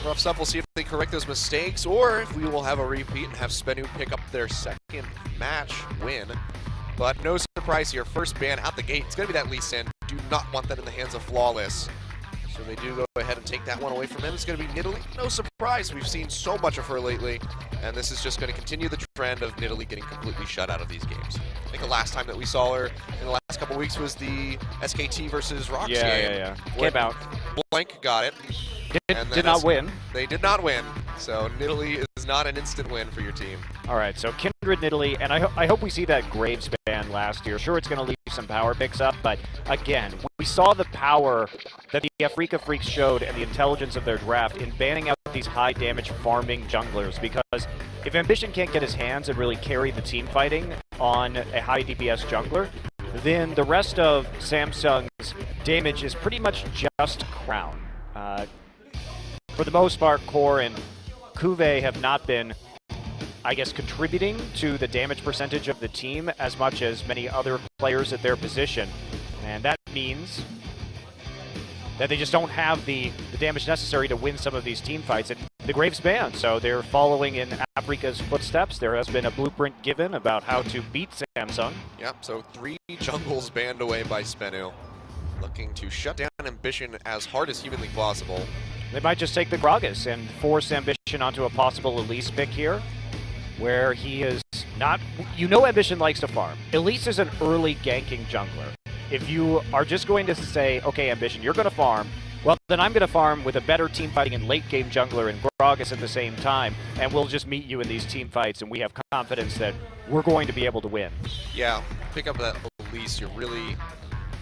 Roughs up, we'll see if they correct those mistakes, or if we will have a repeat and have SBENU pick up their second match win. But no surprise here, first ban out the gate, it's going to be that Lee Sin. Do not want that in the hands of Flawless. So they do go ahead and take that one away from him. It's going to be Nidalee. No surprise, we've seen so much of her lately, and this is just going to continue the trend of Nidalee getting completely shut out of these games. I think the last time that we saw her in the last couple weeks was the SKT versus Rocks game. Yeah. Came out. Blank got it. Did not win. They did not win, so Nidalee is not an instant win for your team. All right, so Kindred, Nidalee, and I hope we see that Graves ban last year. Sure, it's going to leave some power picks up, but again, we saw the power that the Africa Freaks showed and the intelligence of their draft in banning out these high-damage farming junglers, because if Ambition can't get his hands and really carry the team fighting on a high DPS jungler, then the rest of Samsung's damage is pretty much just Crown. For the most part, Core and Kuve have not been, I guess, contributing to the damage percentage of the team as much as many other players at their position. And that means that they just don't have the damage necessary to win some of these team fights. And the Graves ban, so they're following in Africa's footsteps. There has been a blueprint given about how to beat Samsung. Yep, so 3 jungles banned away by SBENU, looking to shut down Ambition as hard as humanly possible. They might just take the Gragas and force Ambition onto a possible Elise pick here, where he is not... You know Ambition likes to farm. Elise is an early ganking jungler. If you are just going to say, okay, Ambition, you're going to farm, well, then I'm going to farm with a better team fighting and late-game jungler and Gragas at the same time, and we'll just meet you in these team fights, and we have confidence that we're going to be able to win. Yeah, pick up that Elise, you're really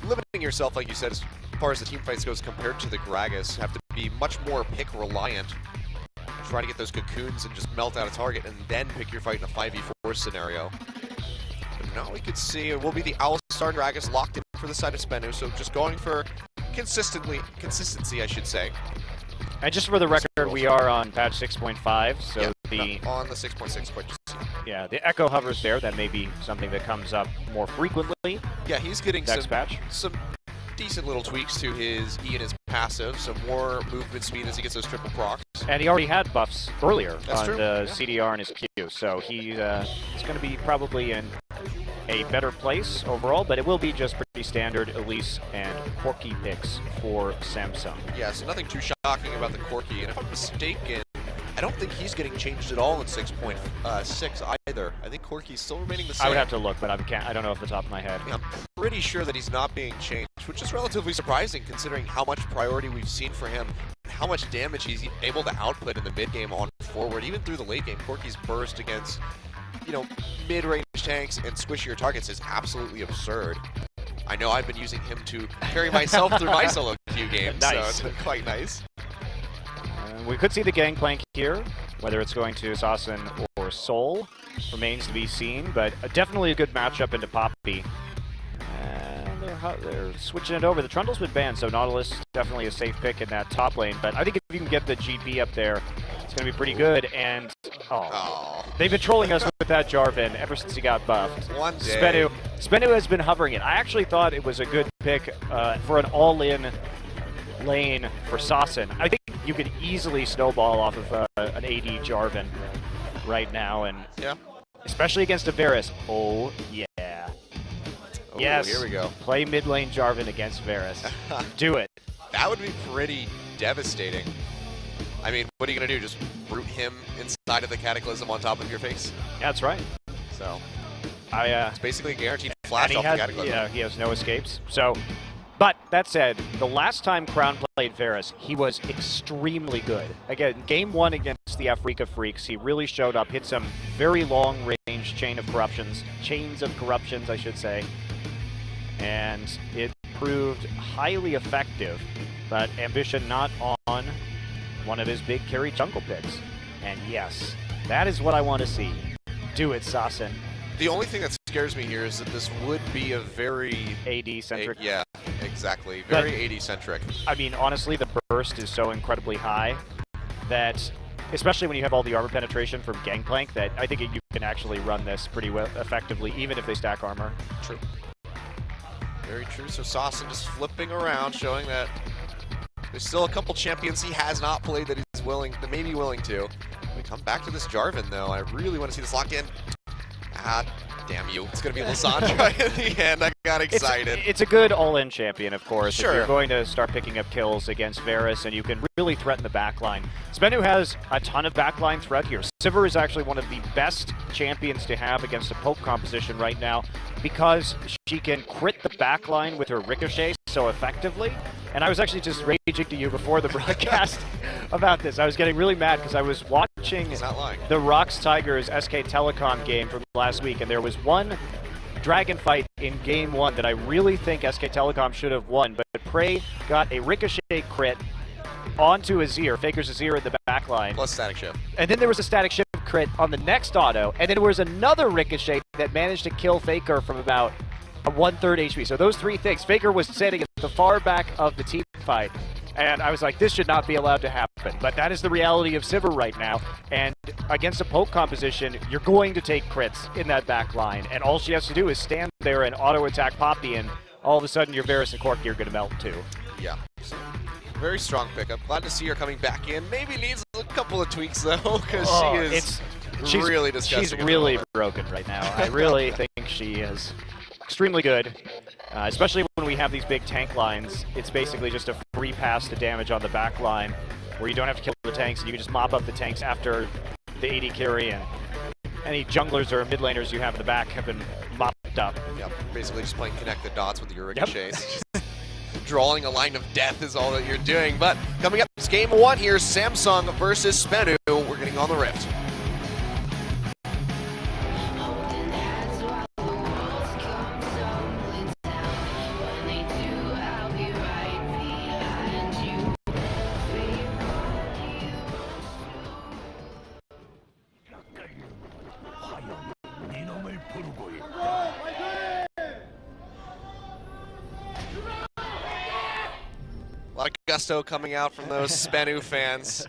limiting yourself, like you said, as far as the team fights goes compared to the Gragas. Have to be much more pick reliant. Try to get those cocoons and just melt out a target and then pick your fight in a 5v4 scenario. But now we could see it will be the Owlstar Gragas locked in for the side of SBENU, so just going for consistency, I should say. And just for the record, we are on patch 6.5, so yeah, on the 6.6 quite just yet. Yeah, the echo hovers there. That may be something that comes up more frequently. Yeah, he's getting some decent little tweaks to his E and his passive, some more movement speed as he gets those triple procs. And he already had buffs earlier That's on the CDR and his Q, so he's going to be probably in a better place overall, but it will be just pretty standard Elise and Corki picks for Samsung. Yeah, so nothing too shocking about the Corki, and if I'm mistaken, I don't think he's getting changed at all in 6.6 either. I think Corki's still remaining the same. I would have to look, but I don't know off the top of my head. Yeah, I'm pretty sure that he's not being changed, which is relatively surprising considering how much priority we've seen for him and how much damage he's able to output in the mid game on forward. Even through the late game, Corki's burst against, you know, mid-range tanks and squishier targets is absolutely absurd. I know I've been using him to carry myself through my solo queue games, nice. So it's been quite nice. We could see the Gangplank here, whether it's going to Assassin or Soul remains to be seen, but definitely a good matchup into Poppy. And they're switching it over. The Trundle's been banned, so Nautilus definitely a safe pick in that top lane, but I think if you can get the GP up there, it's going to be pretty good. And they've been trolling us with that Jarvan ever since he got buffed. One day. SBENU has been hovering it. I actually thought it was a good pick for an all-in lane for Sasin. I think you could easily snowball off of an AD Jarvan right now, and especially against a Varus. Oh yeah. Oh, yes. Here we go. Play mid lane Jarvan against Varus. Do it. That would be pretty devastating. I mean, what are you gonna do? Just root him inside of the Cataclysm on top of your face? That's right. So it's basically a guaranteed flash off the Cataclysm. Yeah, he has no escapes. So. But that said, the last time Crown played Varus, he was extremely good. Again, game 1 against the Africa Freaks, he really showed up, hit some very long-range chains of corruptions, I should say. And it proved highly effective, but Ambition not on one of his big carry jungle picks. And yes, that is what I want to see. Do it, Sasin. The only thing that scares me here is that this would be a very AD-centric. Yeah, exactly. Very AD-centric. I mean, honestly, the burst is so incredibly high that, especially when you have all the armor penetration from Gangplank, that I think you can actually run this pretty well effectively, even if they stack armor. True. Very true. So Sasin just flipping around, showing that There's still a couple champions he has not played that he's willing, that may be willing to. We come back to this Jarvan though. I really want to see this locked in. Ah, damn you. It's going to be Lysandra in the end. I got excited. It's a good all-in champion, of course. Sure. If you're going to start picking up kills against Varus, and you can really threaten the backline. SBENU has a ton of backline threat here. Sivir is actually one of the best champions to have against a poke composition right now because she can crit the backline with her ricochet so effectively. And I was actually just raging to you before the broadcast about this. I was getting really mad because I was watching the Rocks Tigers SK Telecom game from last week, and there was one dragon fight in game 1 that I really think SK Telecom should have won, but Prey got a ricochet crit onto Azir, Faker's Azir in the back line. Plus static shift. And then there was a static shift crit on the next auto, and then there was another ricochet that managed to kill Faker from about 1/3 HP. So those three things. Faker was sitting at the far back of the team fight, and I was like, this should not be allowed to happen. But that is the reality of Sivir right now, and against a poke composition, you're going to take crits in that back line, and all she has to do is stand there and auto-attack Poppy, and all of a sudden your Varus and Corki are going to melt too. Yeah. Very strong pickup. Glad to see her coming back in. Maybe needs a couple of tweaks though, because she's really disgusting. She's really broken right now. I really think she is extremely good, especially when we have these big tank lines. It's basically just a free pass to damage on the back line, where you don't have to kill the tanks, and you can just mop up the tanks after the AD carry, and any junglers or mid laners you have in the back have been mopped up. Yep, basically just playing connect the dots with your ricochets. Yep. Drawing a line of death is all that you're doing. But coming up, it's game 1 here, Samsung versus SBENU. We're getting on the Rift. A lot of gusto coming out from those SBENU fans,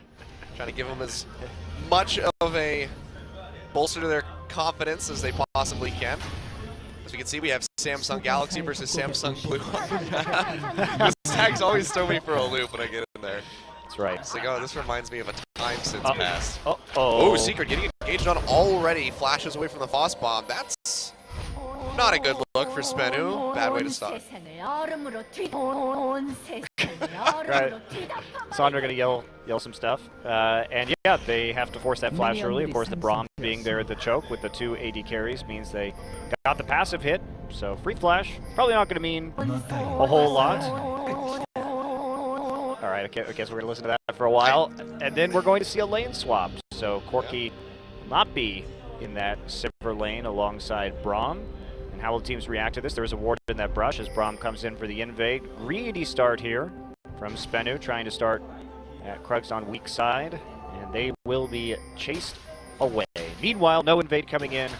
trying to give them as much of a bolster to their confidence as they possibly can. As we can see, we have Samsung Galaxy versus Samsung Blue. This tags always throw me for a loop when I get in there. That's right. It's like, oh, this reminds me of a time since past. Oh, Secret getting engaged on already. Flashes away from the Foss Bomb. That's not a good look for SBENU. Bad way to start. Right. Sandra gonna yell some stuff, and yeah, they have to force that flash early. Of course, the Braum being there at the choke with the 2 AD carries means they got the passive hit. So free flash probably not gonna mean a whole lot. All right, I guess we're gonna listen to that for a while, and then we're going to see a lane swap. So Corki will not be in that Sivir lane alongside Braum. And how will teams react to this? There was a ward in that brush as Braum comes in for the invade. Greedy start here from SBENU, trying to start at Krugs on weak side, and they will be chased away. Meanwhile, no invade coming in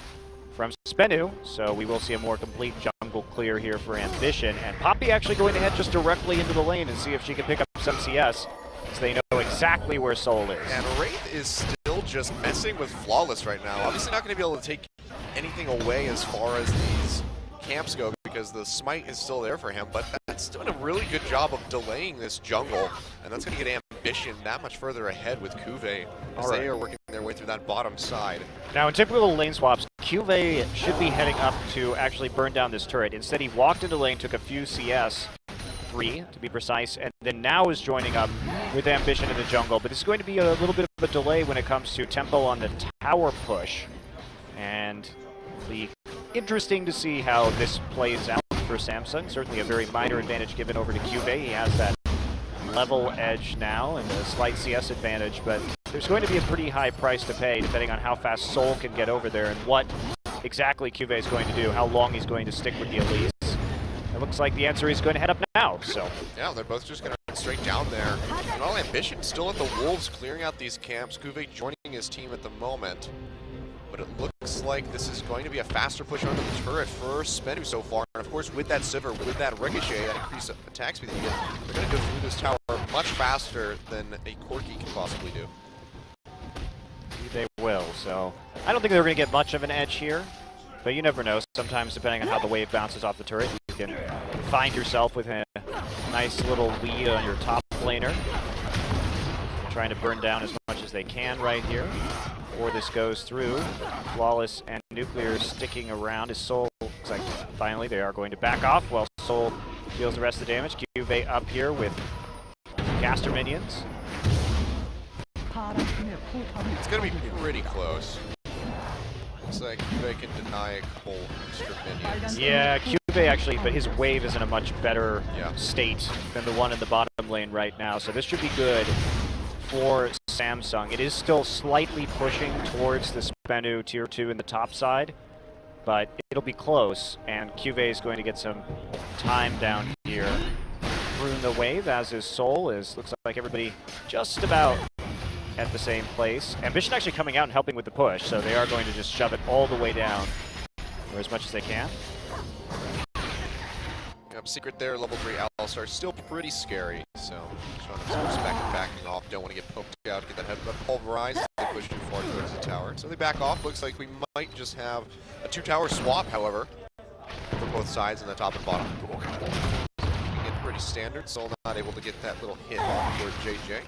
from SBENU, so we will see a more complete jungle clear here for Ambition, and Poppy actually going to head just directly into the lane and see if she can pick up some CS, so they know exactly where Soul is. And Wraith is still just messing with Flawless right now. Obviously not going to be able to take anything away as far as these camps go because the smite is still there for him, but that's doing a really good job of delaying this jungle, and that's going to get Ambition that much further ahead with Cuvée as they are working their way through that bottom side. Now in typical lane swaps, Cuvée should be heading up to actually burn down this turret. Instead he walked into lane, took a few CS, 3 to be precise, and then now is joining up with Ambition in the jungle, but it's going to be a little bit of a delay when it comes to tempo on the tower push, and it'll be interesting to see how this plays out for Samsung. Certainly a very minor advantage given over to Cuvée. He has that level edge now and a slight CS advantage, but there's going to be a pretty high price to pay depending on how fast Soul can get over there and what exactly Cuvée is going to do, how long he's going to stick with the Elise. It looks like the answer is going to head up now, so. Yeah, they're both just going to head straight down there. And all Ambition still at the Wolves, clearing out these camps. Cuvée joining his team at the moment. But it looks like this is going to be a faster push onto the turret for SBENU so far. And of course, with that Sivir, with that Ricochet, that increased attack speed that you get, they're going to go through this tower much faster than a Corki can possibly do. They will, so I don't think they're going to get much of an edge here. But you never know. Sometimes, depending on how the wave bounces off the turret, you can find yourself with a nice little lead on your top laner. Trying to burn down as much as they can right here. Before this goes through, Flawless and Nuclear sticking around as Soul looks like finally they are going to back off while Soul deals the rest of the damage. Cuvee up here with caster minions. It's going to be pretty close. Looks like Cuvee can deny a couple extra minions. Yeah, Cuvee actually, but his wave is in a much better state than the one in the bottom lane right now, so this should be good for Samsung. It is still slightly pushing towards the SBENU tier 2 in the top side, but it'll be close, and Cuvee is going to get some time down here. Ruin the wave, as is Soul. Looks like everybody just about at the same place. Ambition actually coming out and helping with the push, so they are going to just shove it all the way down, or as much as they can. Secret there, level 3 Alistar, still pretty scary, so backing off, don't want to get poked out, get that headbutt pulverized, they push too far towards the tower. So they back off, looks like we might just have a 2-tower swap, however, for both sides in the top and bottom. Keeping it pretty standard, Soul not able to get that little hit off towards JJ.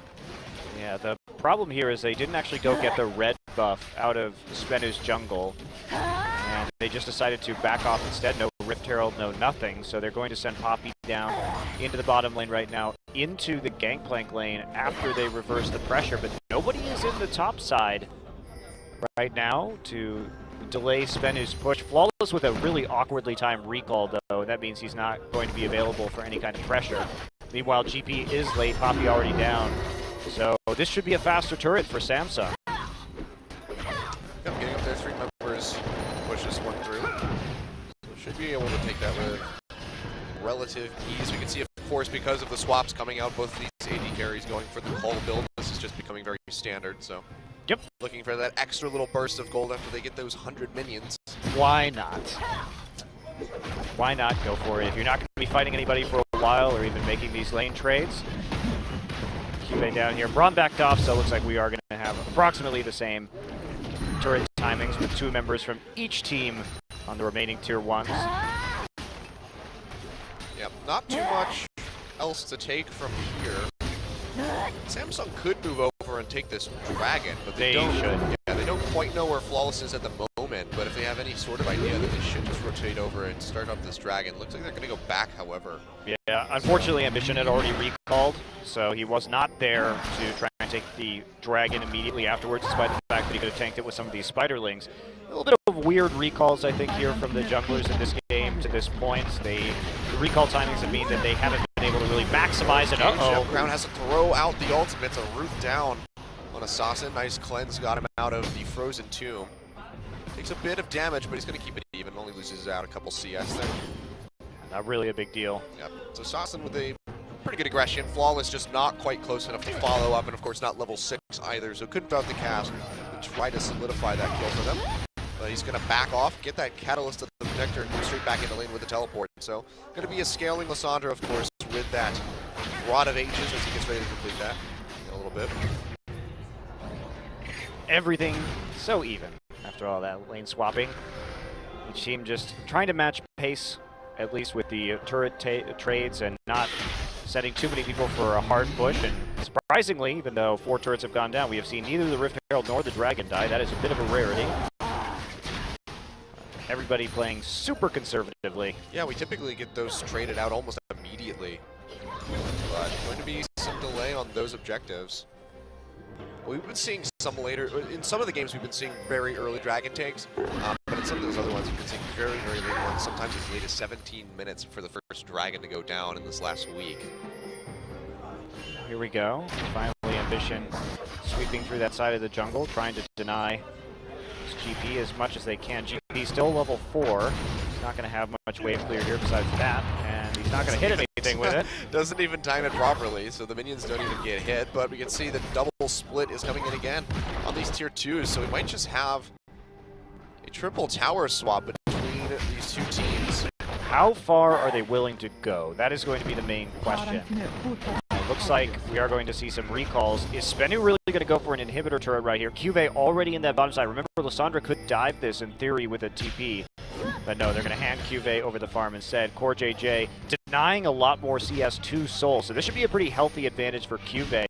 Yeah, the problem here is they didn't actually go get the red buff out of SBENU's jungle, and they just decided to back off instead. No Rift Herald, no nothing, so they're going to send Poppy down into the bottom lane right now, into the Gangplank lane after they reverse the pressure, but nobody is in the top side right now to delay SBENU's push. Flawless with a really awkwardly timed recall, though. That means he's not going to be available for any kind of pressure. Meanwhile, GP is late, Poppy already down. So this should be a faster turret for Samsung. Getting up there, 3 members, push this one through. So should be able to take that with relative ease. We can see, of course, because of the swaps coming out, both these AD carries going for the call build. This is just becoming very standard, so. Yep. Looking for that extra little burst of gold after they get those 100 minions. Why not? Why not go for it? If you're not going to be fighting anybody for a while or even making these lane trades. Cuvee down here. Braum backed off, so it looks like we are going to have approximately the same turret timings with 2 members from each team on the remaining tier 1s. Yep, not too much else to take from here. Samsung could move over and take this dragon, but they don't. Yeah, they don't quite know where Flawless is at the moment, but if they have any sort of idea that they should just rotate over and start up this dragon, looks like they're going to go back, however. Yeah, unfortunately Ambition had already recalled, so he was not there to try and take the dragon immediately afterwards, despite the fact that he could have tanked it with some of these spiderlings. A little bit of weird recalls, I think, here from the junglers in this game to this point. The recall timings that mean that they haven't been able to really maximize it. Uh-oh. Ground has to throw out the ultimate to root down on Assassin. Nice cleanse got him out of the frozen tomb. Takes a bit of damage, but he's going to keep it even. Only loses out a couple CS there. Not really a big deal. Yep. So Assassin with a pretty good aggression. Flawless just not quite close enough to follow up, and of course not level 6 either, so couldn't out the cast and try to solidify that kill for them. But he's going to back off, get that Catalyst to the Protector, and go straight back into lane with the teleport. So going to be a scaling Lysandra, of course, with that Rod of Ages as he gets ready to complete that in a little bit. Everything so even after all that lane swapping. Each team just trying to match pace, at least with the turret trades, and not sending too many people for a hard push. And surprisingly, even though 4 turrets have gone down, we have seen neither the Rift Herald nor the Dragon die. That is a bit of a rarity. Everybody playing super conservatively. Yeah, we typically get those traded out almost immediately. But going to be some delay on those objectives. We've been seeing some later, in some of the games we've been seeing very early dragon takes, but in some of those other ones we've been seeing very, very late ones, sometimes as late as 17 minutes for the first dragon to go down in this last week. Here we go. Finally Ambition sweeping through that side of the jungle, trying to deny GP as much as they can. GP still level 4. He's not going to have much wave clear here besides that, and he's not going to hit anything with it. Doesn't even time it properly, so the minions don't even get hit, but we can see the double split is coming in again on these tier 2s, so we might just have a triple tower swap between these 2 teams. How far are they willing to go? That is going to be the main question. Looks like we are going to see some recalls. Is SBENU really going to go for an inhibitor turret right here? Cuvee already in that bottom side. Remember, Lysandra could dive this in theory with a TP. But no, they're going to hand QV over the farm instead. Core JJ denying a lot more CS2 souls. So this should be a pretty healthy advantage for QV,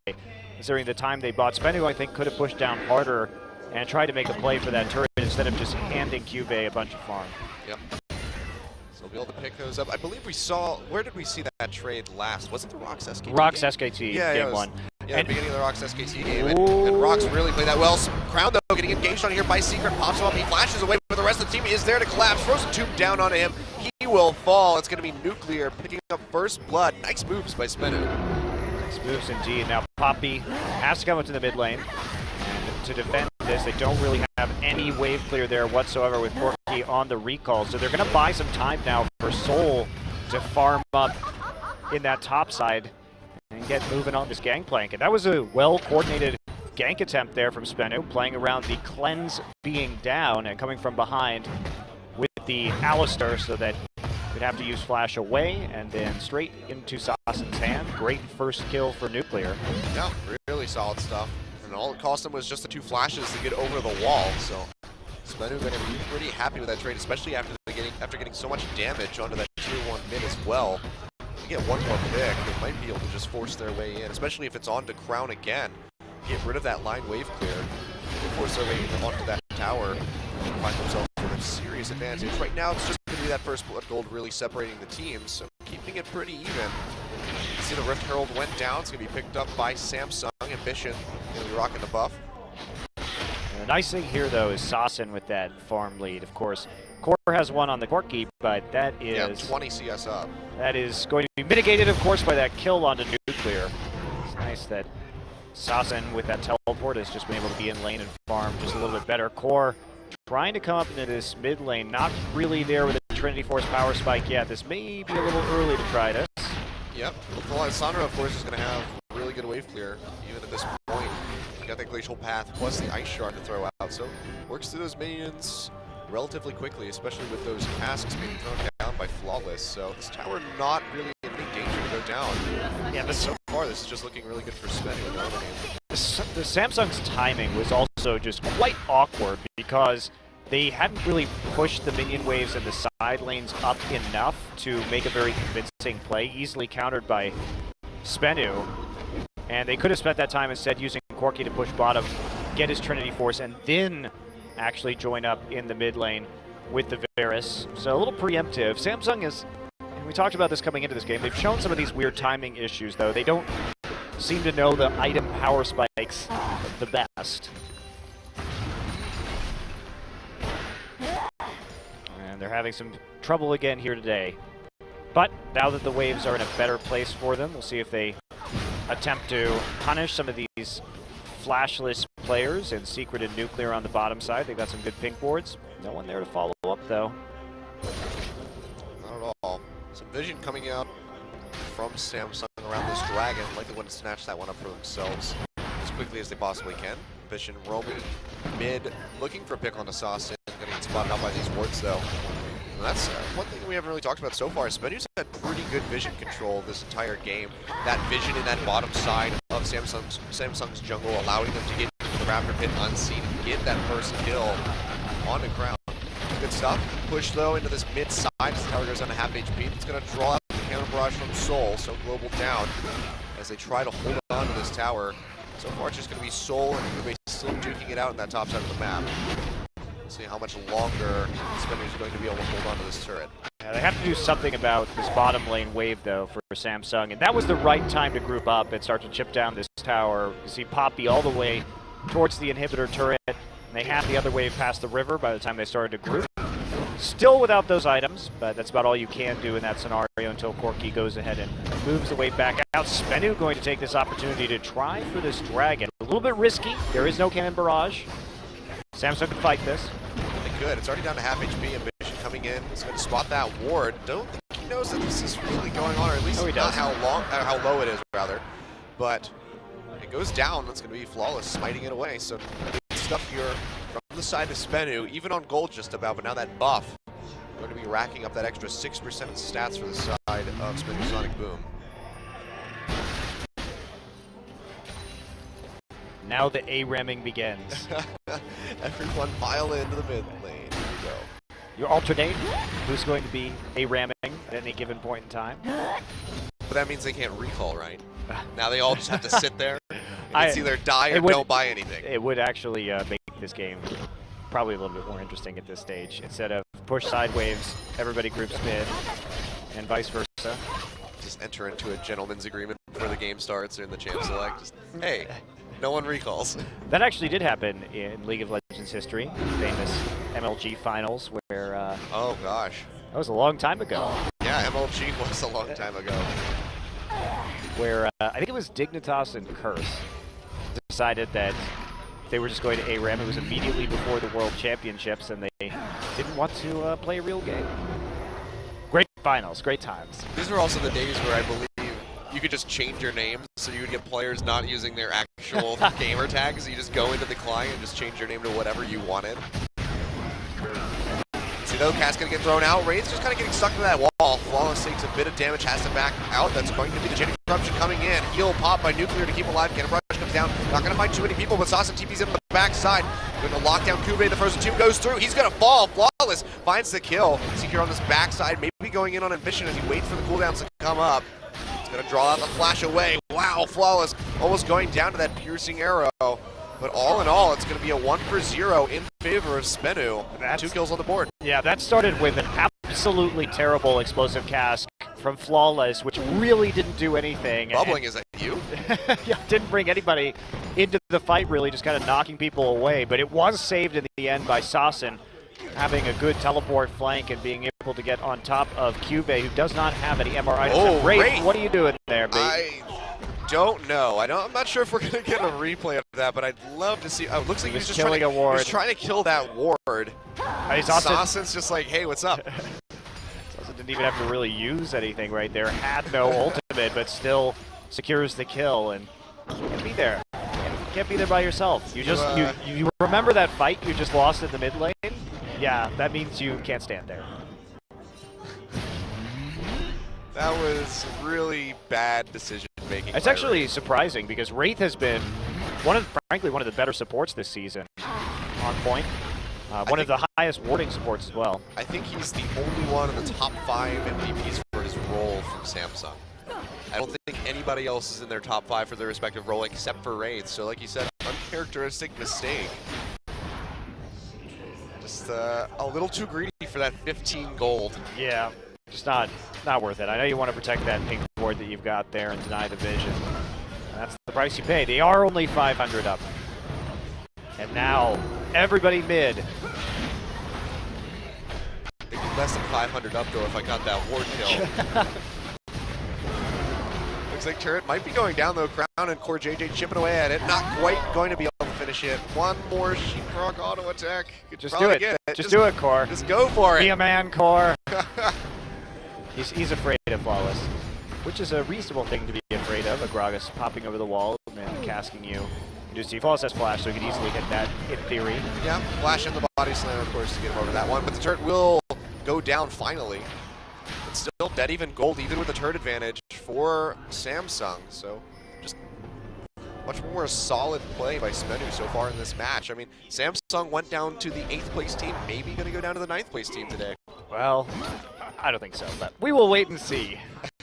considering the time they bought. SBENU, I think, could have pushed down harder and tried to make a play for that turret instead of just handing QV a bunch of farm. Yep. So we'll be able to pick those up. I believe we saw, where did we see that trade last? Was it the Rox SKT? Rox game? SKT, yeah, game one. Yeah, the beginning of the Rox SKT game, and Rox really played that well. Crown, though, getting engaged on here by Secret, pops him up, he flashes away, but the rest of the team is there to collapse. Frozen Tomb down on him. He will fall. It's going to be Nuclear picking up first blood. Nice moves by SBENU. Nice moves indeed. Now Poppy has to come into the mid lane. And to defend this, they don't really have any wave clear there whatsoever with Corki on the recall. So they're going to buy some time now for Soul to farm up in that top side and get moving on this gangplank. And that was a well-coordinated gank attempt there from SBENU, playing around the cleanse being down and coming from behind with the Alistair so that we'd have to use flash away and then straight into Sassen's hand. Great first kill for Nuclear. Yeah, really solid stuff. And all it cost them was just the 2 flashes to get over the wall. So SBENU going to be pretty happy with that trade, especially after getting so much damage onto that tier 1 mid as well. Get one more pick, they might be able to just force their way in, especially if it's on to Crown again. Get rid of that line wave clear, force their way onto that tower, and find themselves with a serious advantage. Right now, it's just going to be that first blood gold really separating the teams, so keeping it pretty even. You see the Rift Herald went down, it's going to be picked up by Samsung. Ambition going to be rocking the buff. And the nice thing here, though, is Sassen with that farm lead. Of course, Core has one on the Corki, but that is... Yeah, 20 CS up. That is going to be mitigated, of course, by that kill onto Nuclear. It's nice that Sassen, with that teleport, has just been able to be in lane and farm just a little bit better. Core trying to come up into this mid lane, not really there with a Trinity Force power spike yet. This may be a little early to try this. Yep, Sandra, of course, is going to have really good wave clear, even at this point. You got that Glacial Path plus the Ice Shard to throw out, so works through those minions relatively quickly, especially with those casks being thrown down by Flawless. So this tower not really in any danger to go down. Yeah, but so far this is just looking really good for SBENU. The Samsung's timing was also just quite awkward because they hadn't really pushed the minion waves in the side lanes up enough to make a very convincing play, easily countered by SBENU. And they could have spent that time instead using Corki to push bottom, get his Trinity Force, and then actually join up in the mid lane with the Varus. So a little preemptive. Samsung is, and we talked about this coming into this game, they've shown some of these weird timing issues, though. They don't seem to know the item power spikes the best. And they're having some trouble again here today. But now that the waves are in a better place for them, we'll see if they attempt to punish some of these flashless players and Secret and Nuclear on the bottom side. They've got some good pink boards. No one there to follow up, though. Not at all. Some vision coming out from Samsung around this dragon. Likely want to snatch that one up for themselves as quickly as they possibly can. Vision roaming mid, looking for a pick on Assassin. Going to get spotted out by these wards, though. And that's one thing we haven't really talked about so far. SBENU's had pretty good vision control this entire game. That vision in that bottom side of Samsung's jungle, allowing them to get into the Raptor Pit unseen and get that first kill on the ground. Good stuff. Push, though, into this mid side as the tower goes down to half HP. It's going to draw out the counter barrage from Soul, so Global down as they try to hold on to this tower. So far, it's just going to be Soul and Ube still duking it out in that top side of the map. See how much longer SBENU is going to be able to hold on to this turret. Yeah, they have to do something about this bottom lane wave, though, for Samsung. And that was the right time to group up and start to chip down this tower. You see Poppy all the way towards the inhibitor turret. And they had the other wave past the river by the time they started to group. Still without those items, but that's about all you can do in that scenario until Corki goes ahead and moves the wave back out. SBENU going to take this opportunity to try for this dragon. A little bit risky. There is no cannon barrage. Samsung can fight this. Really good. It's already down to half HP. Ambition coming in. He's going to spot that ward. Don't think he knows that this is really going on, or at least not how low it is, rather. But it goes down. That's going to be Flawless smiting it away. So good stuff here from the side of SBENU, even on gold just about. But now that buff, going to be racking up that extra 6% in stats for the side of SBENU Sonic Boom. Now the A-ramming begins. Everyone pile into the mid lane. Here we go. You alternate who's going to be a ramming at any given point in time. But that means they can't recall, right? Now they all just have to sit there. It's either die or would, don't buy anything. It would actually make this game probably a little bit more interesting at this stage. Instead of push side waves, everybody groups mid, and vice versa. Just enter into a gentleman's agreement before the game starts or in the champ select. Just, hey, no one recalls. That actually did happen in League of Legends history. Famous MLG finals where... oh, gosh. That was a long time ago. Yeah, MLG was a long time ago. Where I think it was Dignitas and Curse decided that they were just going to ARAM. It was immediately before the World Championships, and they didn't want to play a real game. Great finals, great times. These were also the days where I believe you could just change your name, so you would get players not using their actual gamer tags. You just go into the client and just change your name to whatever you wanted. See though, Cass gonna get thrown out. Wraith's just kind of getting stuck to that wall. Flawless takes a bit of damage, has to back out. That's going to be the chain of corruption coming in. Heal pop by Nuclear to keep alive. Cannon Rush comes down. Not gonna find too many people, but Sauce and TP's in on the backside. Going to lock down Kube. The first two goes through. He's gonna fall. Flawless finds the kill. Secure on this backside, maybe going in on Ambition as he waits for the cooldowns to come up. He's gonna draw out the flash away. Wow, Flawless almost going down to that piercing arrow. But all in all, it's going to be a 1-for-0 in favor of SBENU. 2 kills on the board. Yeah, that started with an absolutely terrible explosive cask from Flawless, which really didn't do anything. Bubbling, is that you? Yeah, didn't bring anybody into the fight, really, just kind of knocking people away. But it was saved in the end by Sasson, having a good teleport flank and being able to get on top of Cube, who does not have any MR items. Oh, Wraith, what are you doing there, mate? Don't know. I'm not sure if we're going to get a replay of that, but I'd love to see. Oh, it looks like he was just killing a ward. He was trying to kill that ward. Sasson's just like, hey, what's up? Sasson didn't even have to really use anything right there. Had no ultimate, but still secures the kill, and you can't be there. You can't be there by yourself. You just you remember that fight you just lost in the mid lane? Yeah, that means you can't stand there. That was really bad decision making. It's actually surprising because Wraith has been frankly one of the better supports this season. On point. One of the highest warding supports as well. I think he's the only one in the top 5 MVPs for his role from Samsung. I don't think anybody else is in their top 5 for their respective role except for Wraith. So like you said, uncharacteristic mistake. Just a little too greedy for that 15 gold. Yeah. Just not worth it. I know you want to protect that pink board that you've got there and deny the vision. That's the price you pay. They are only 500 up. And now, everybody mid. It'd be less than 500 up though if I got that ward kill. Looks like turret might be going down though. Crown and Core JJ chipping away at it. Not quite going to be able to finish it. One more Sheeprock auto attack. Just do it. Just do it, Core. Just go for it. Be a man, Core. He's afraid of Flawless, which is a reasonable thing to be afraid of. A Gragas popping over the wall and then casking you. You do see Flawless has flash, so he could easily hit that in theory. Yeah, flash in the body slam, of course, to get him over that one. But the turret will go down finally. It's still dead even gold, even with the turret advantage for Samsung. So just much more solid play by SBENU so far in this match. I mean, Samsung went down to the 8th place team, maybe going to go down to the 9th place team today. Well, I don't think so, but we will wait and see.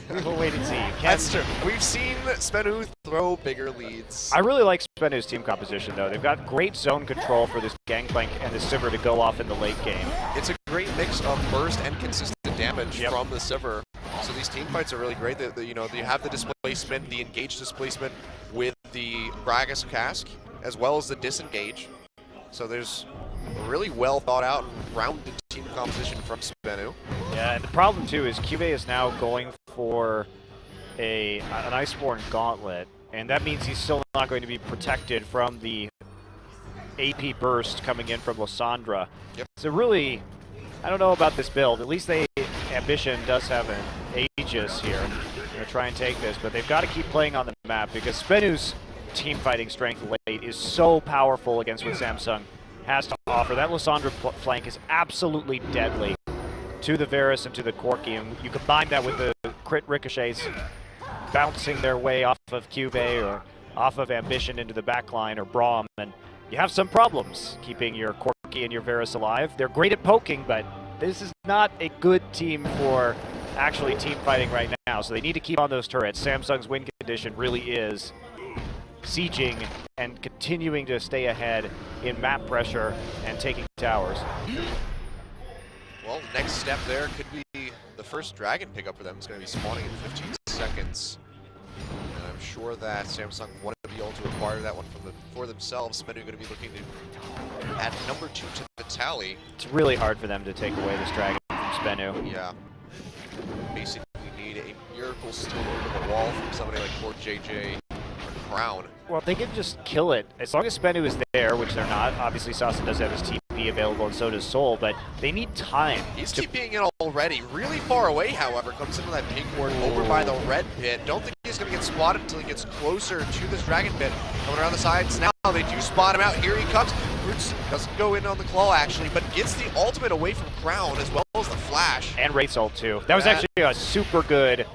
We will wait and see. That's true. We've seen SBENU throw bigger leads. I really like SBENU's team composition, though. They've got great zone control for this Gangplank and the Sivir to go off in the late game. It's a great mix of burst and consistent damage from the Sivir. So these team fights are really great. You know, you have the displacement, the engage displacement with the Gragas cask, as well as the disengage. So there's a really well thought out and rounded team composition from SBENU. Yeah, and the problem too is Cube is now going for an Iceborne Gauntlet, and that means he's still not going to be protected from the AP burst coming in from Lysandra. Yep. So really, I don't know about this build. At least Ambition does have an Aegis here. They're going to try and take this, but they've got to keep playing on the map because SBENU's team fighting strength late is so powerful against what Samsung has to offer. That Lysandra flank is absolutely deadly to the Varus and to the Corki, and you combine that with the crit ricochets bouncing their way off of Cube or off of Ambition into the backline or Braum, and you have some problems keeping your Corki and your Varus alive. They're great at poking, but this is not a good team for actually team fighting right now, so they need to keep on those turrets. Samsung's win condition really is sieging and continuing to stay ahead in map pressure and taking towers. Well, next step there could be the first dragon pickup for them. It's going to be spawning in 15 seconds. And I'm sure that Samsung wanted to be able to acquire that one for themselves. SBENU going to be looking to add number 2 to the tally. It's really hard for them to take away this dragon from SBENU. Yeah. Basically need a miracle steal over the wall from somebody like Fort JJ or Crown. Well, they can just kill it. As long as SBENU is there, which they're not. Obviously, Sasa does have his TP available, and so does Sol, but they need time. He's TPing it already. Really far away, however. Comes into that pink ward over by the red pit. Don't think he's going to get spotted until he gets closer to this dragon pit. Coming around the sides now. They do spot him out. Here he comes. Roots doesn't go in on the claw, actually, but gets the ultimate away from Crown as well as the flash. And Wraith's ult, too. That was actually a super good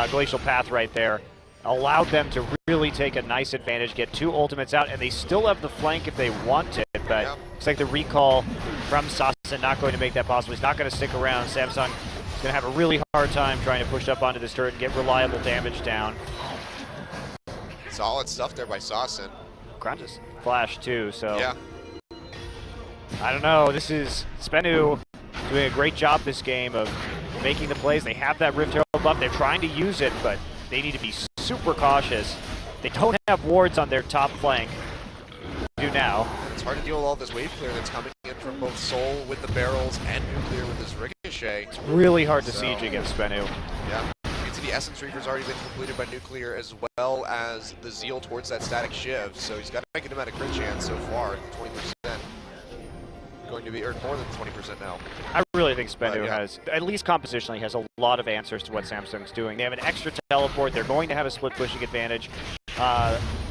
glacial path right there. Allowed them to really take a nice advantage, get 2 ultimates out, and they still have the flank if they want it, but looks like the recall from Sasa not going to make that possible. He's not going to stick around. Samsung is going to have a really hard time trying to push up onto this turret and get reliable damage down. Solid stuff there by Sasa. Crown just flashed too, so yeah. I don't know. This is SBENU doing a great job this game of making the plays. They have that Rift Herald buff. They're trying to use it, but they need to be super cautious. They don't have wards on their top flank. They do now. It's hard to deal with all this wave clear that's coming in from both Sol with the barrels and Nuclear with this ricochet. It's really hard to siege against SBENU. Yeah. The Essence Reaper's already been completed by Nuclear, as well as the Zeal towards that static Shiv, so he's got to get him at a crit chance so far, 20%. Going to be, or more than 20% now. I really think SBENU has, at least compositionally, has a lot of answers to what Samsung's doing. They have an extra teleport. They're going to have a split pushing advantage.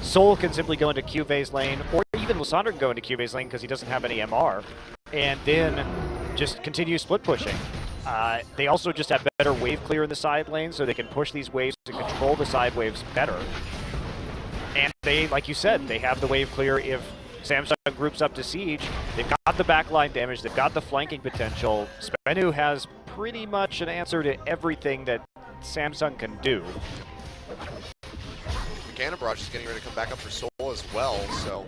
Sol can simply go into Qvei's lane, or even Lysandre can go into Qvei's lane because he doesn't have any MR, and then just continue split pushing. They also just have better wave clear in the side lane, so they can push these waves to control the side waves better. And they, like you said, they have the wave clear if Samsung groups up to siege. They've got the backline damage, they've got the flanking potential. SBENU has pretty much an answer to everything that Samsung can do. Cannon Barrage is getting ready to come back up for Sol as well, so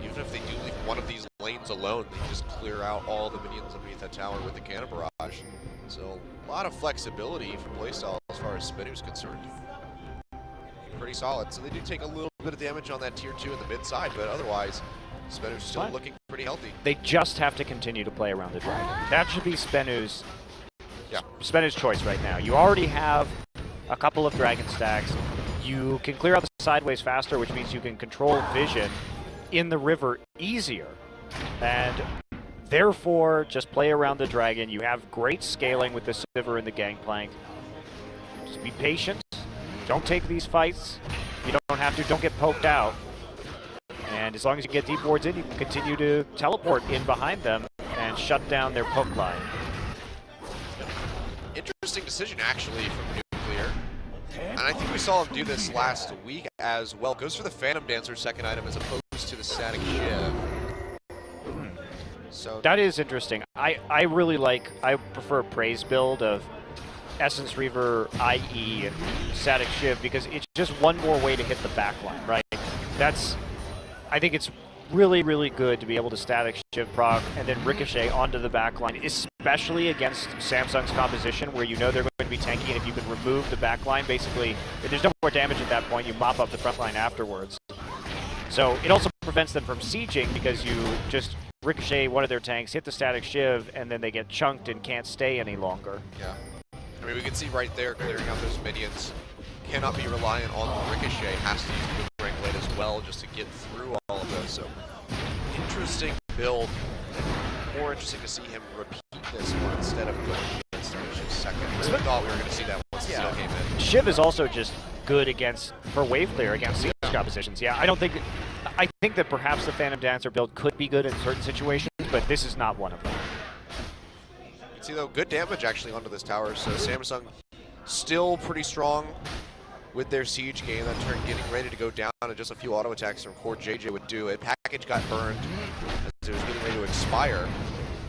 even if they do leave one of these lanes alone, they just clear out all the minions underneath that tower with the Cannon Barrage. So a lot of flexibility for playstyle as far as SBENU is concerned. Pretty solid. So they do take a little bit of damage on that tier 2 in the mid side, but otherwise SBENU's still looking pretty healthy. They just have to continue to play around the dragon. That should be SBENU's choice right now. You already have a couple of dragon stacks. You can clear out the sideways faster, which means you can control vision in the river easier. And therefore, just play around the dragon. You have great scaling with the Sivir and the Gangplank. Just be patient. Don't take these fights. You don't have to. Don't get poked out. And as long as you get deep wards in, you can continue to teleport in behind them and shut down their poke line. Interesting decision, actually, from Nuclear. And I think we saw him do this last week as well. Goes for the Phantom Dancer second item as opposed to the Static Shiv. So that is interesting. I really like, I prefer a praise build of Essence Reaver, IE, and Static Shiv because it's just one more way to hit the backline, right? I think it's really, really good to be able to Static Shiv proc and then ricochet onto the backline, especially against Samsung's composition where you know they're going to be tanky, and if you can remove the backline, basically, if there's no more damage at that point, you mop up the front line afterwards. So it also prevents them from sieging because you just ricochet one of their tanks, hit the Static Shiv, and then they get chunked and can't stay any longer. Yeah. I mean, we can see right there, clearing out those minions. Cannot be reliant on the ricochet. Has to use the Boomerang Blade as well just to get through all of this. So, interesting build. More interesting to see him repeat this one instead of going against Shiv second. I thought we were going to see that once the Zeal came in. Shiv is also just good for wave clear against siege compositions. Yeah, I think that perhaps the Phantom Dancer build could be good in certain situations, but this is not one of them. You can see, though, good damage actually onto this tower, so Samsung still pretty strong with their siege game. That turn getting ready to go down, and just a few auto attacks from Core JJ would do it. Package got burned as it was getting ready to expire.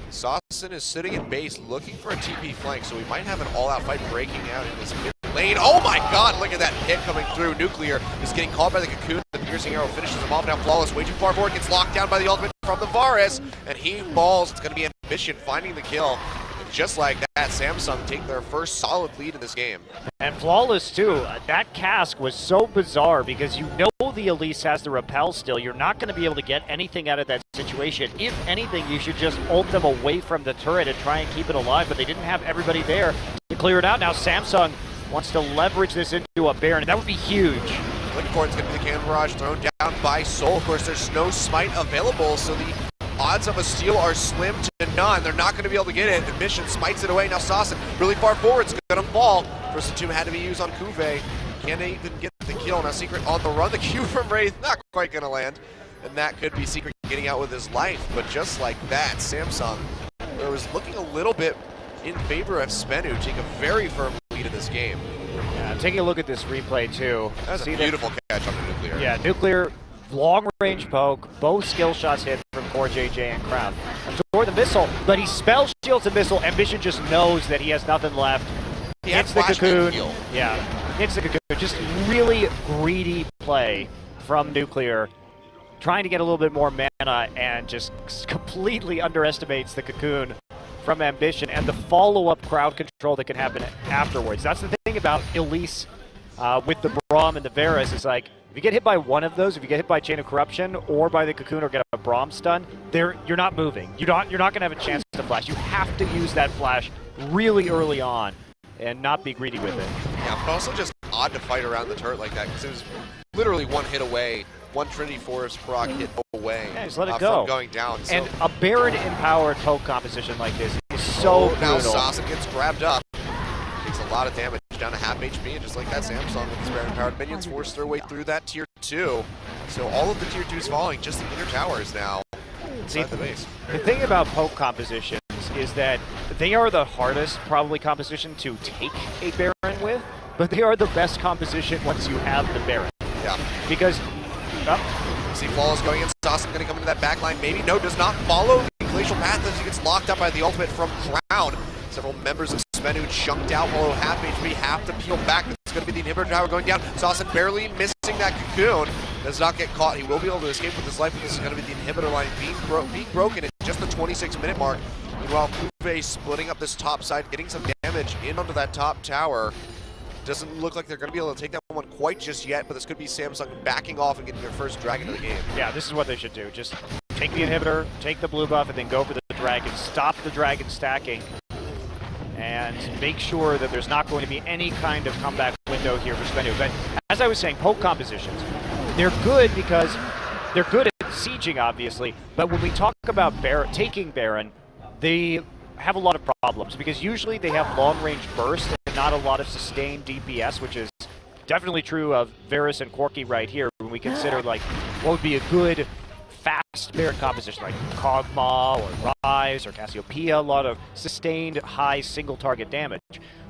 Sauce Saucin is sitting in base looking for a TP flank, so we might have an all-out fight breaking out in this mid lane. Oh my god, look at that hit coming through. Nuclear is getting caught by the Cocoon. The piercing arrow finishes him off. Now Flawless way too far forward, gets locked down by the ultimate from the Varus, and he falls. It's going to be Ambition finding the kill. And just like that, Samsung take their first solid lead in this game. And Flawless too. That cask was so bizarre because you know the Elise has the repel still. You're not going to be able to get anything out of that situation. If anything, you should just ult them away from the turret and try and keep it alive, but they didn't have everybody there to clear it out. Now Samsung wants to leverage this into a Baron, and that would be huge. Linkport's going to be the cannon barrage thrown down by Soul. Of course, there's no smite available, so the odds of a steal are slim to none. They're not going to be able to get it. Ambition smites it away. Now Saucin really far forward. It's going to fall. First the tomb had to be used on Kuve. Can't even get the kill. Now Secret on the run. The Q from Wraith not quite going to land. And that could be Secret getting out with his life. But just like that, Samsung was looking a little bit in favor of SBENU, take a very firm lead in this game. Yeah, taking a look at this replay too. That's a beautiful catch on the Nuclear. Yeah, Nuclear, long range poke, both skill shots hit from poor JJ and Crown. Absorb the missile, but he spell shields the missile. Ambition just knows that he has nothing left. Hits the Cocoon. Yeah, hits the Cocoon. Just really greedy play from Nuclear, trying to get a little bit more mana and just completely underestimates the Cocoon from Ambition and the follow-up crowd control that can happen afterwards. That's the thing about Elise with the Braum and the Varus is like, if you get hit by one of those, if you get hit by Chain of Corruption or by the Cocoon or get a Braum stun, you're not moving. You're not going to have a chance to flash. You have to use that flash really early on and not be greedy with it. Yeah, but also just odd to fight around the turret like that because it was literally one hit away, one Trinity Force proc hit away. Yeah, just let it go. From going down. So. And a Baron empowered poke composition like this is so brutal. Now Saucin gets grabbed up. Takes a lot of damage, down to half HP, and just like that, Samsung with his Baron empowered minions forced their way through that tier 2. So all of the tier 2s falling, just the inner towers now inside the base. The thing about poke compositions is that they are the hardest probably composition to take a Baron with, but they are the best composition once you have the Baron. Yeah. Because see Flawless going in, Saucin going to come into that back line, maybe, no, does not follow the Glacial Path as he gets locked up by the ultimate from Crown. Several members of SBENU chunked out below half HP, have to peel back. It's going to be the inhibitor tower going down. Saucin barely missing that Cocoon. Does not get caught. He will be able to escape with his life, but this is going to be the inhibitor line being broken at just the 26-minute mark. Meanwhile, Kuve splitting up this top side, getting some damage in onto that top tower. Doesn't look like they're going to be able to take that one quite just yet, but this could be Samsung backing off and getting their first dragon of the game. Yeah, this is what they should do. Just take the inhibitor, take the blue buff, and then go for the dragon. Stop the dragon stacking. And make sure that there's not going to be any kind of comeback window here for SBENU. But as I was saying, poke compositions, they're good because they're good at sieging, obviously. But when we talk about taking Baron, they have a lot of problems because usually they have long-range burst and not a lot of sustained DPS, which is definitely true of Varus and Corki right here when we consider like what would be a good fast Baron composition like Kog'Maw or Rise or Cassiopeia, a lot of sustained high single target damage.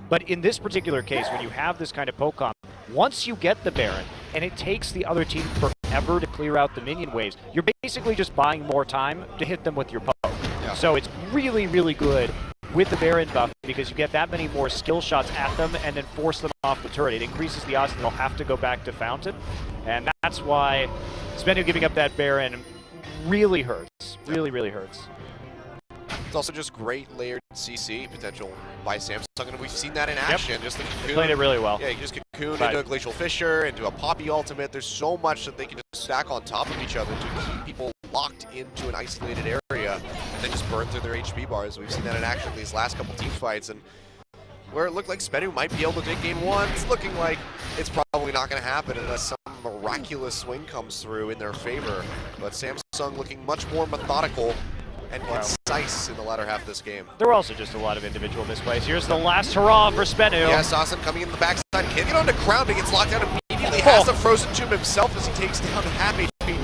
But in this particular case, when you have this kind of poke comp, once you get the Baron and it takes the other team forever to clear out the minion waves, you're basically just buying more time to hit them with your poke. Yeah. So it's really, really good with the Baron buff because you get that many more skill shots at them and then force them off the turret. It increases the odds that they'll have to go back to Fountain. And that's why SBENU giving up that Baron really hurts. Really, really hurts. It's also just great layered CC potential by Samsung, and we've seen that in action. Yep. Just the Cocoon. They played it really well. Yeah, you just Cocoon into a Glacial Fissure, into a Poppy ultimate. There's so much that they can just stack on top of each other to keep people locked into an isolated area and then just burn through their HP bars. We've seen that in action these last couple team fights, and where it looked like SBENU might be able to take game 1, it's looking like it's probably not going to happen unless some miraculous swing comes through in their favor. But Samsung looking much more methodical and concise in the latter half of this game. There were also just a lot of individual misplays. Here's the last hurrah for SBENU. Yeah, Saucin coming in the backside. Can't get onto Crown, but gets locked down immediately. Has the Frozen Tomb himself as he takes down half HP.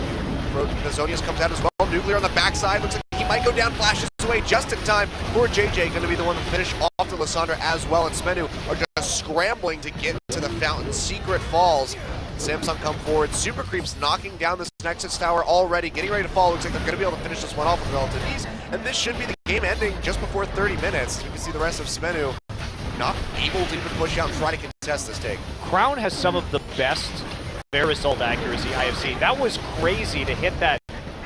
The Zonius comes out as well. Nuclear on the backside. Looks like he might go down, flashes away just in time for JJ. Going to be the one to finish off the Lysandra as well. And SBENU are just scrambling to get to the fountain. Secret falls. Samsung come forward. Super Creeps knocking down this Nexus tower already. Getting ready to fall. Looks like they're going to be able to finish this one off with relative ease. And this should be the game ending just before 30 minutes. You can see the rest of SBENU not able to even push out and try to contest this take. Crown has some of the best fair assault accuracy I have seen. That was crazy to hit that.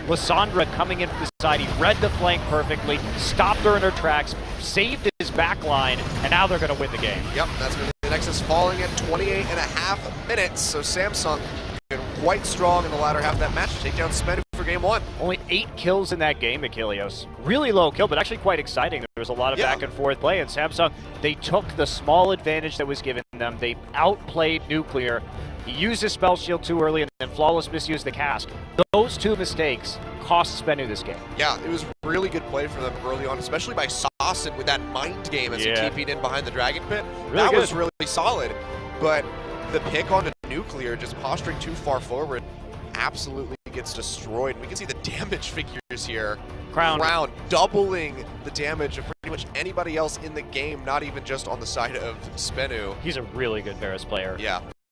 Lysandra coming in from the side, he read the flank perfectly, stopped her in her tracks, saved his back line, and now they're going to win the game. Yep, that's going to be the Nexus falling at 28 and a half minutes. So Samsung been quite strong in the latter half of that match to take down SBENU for game one. Only 8 kills in that game, Achilleos. Really low kill, but actually quite exciting. There was a lot of back and forth play, and Samsung, they took the small advantage that was given them. They outplayed Nuclear. He used his spell shield too early and then flawless misused the cast. Those two mistakes cost SBENU this game. Yeah, it was really good play for them early on, especially by Saucin with that mind game as he TP'd in behind the Dragon Pit. That was really solid, but the pick onto Nuclear, just posturing too far forward, absolutely gets destroyed. We can see the damage figures here. Crown doubling the damage of pretty much anybody else in the game, not even just on the side of SBENU. He's a really good Varus player. Yeah.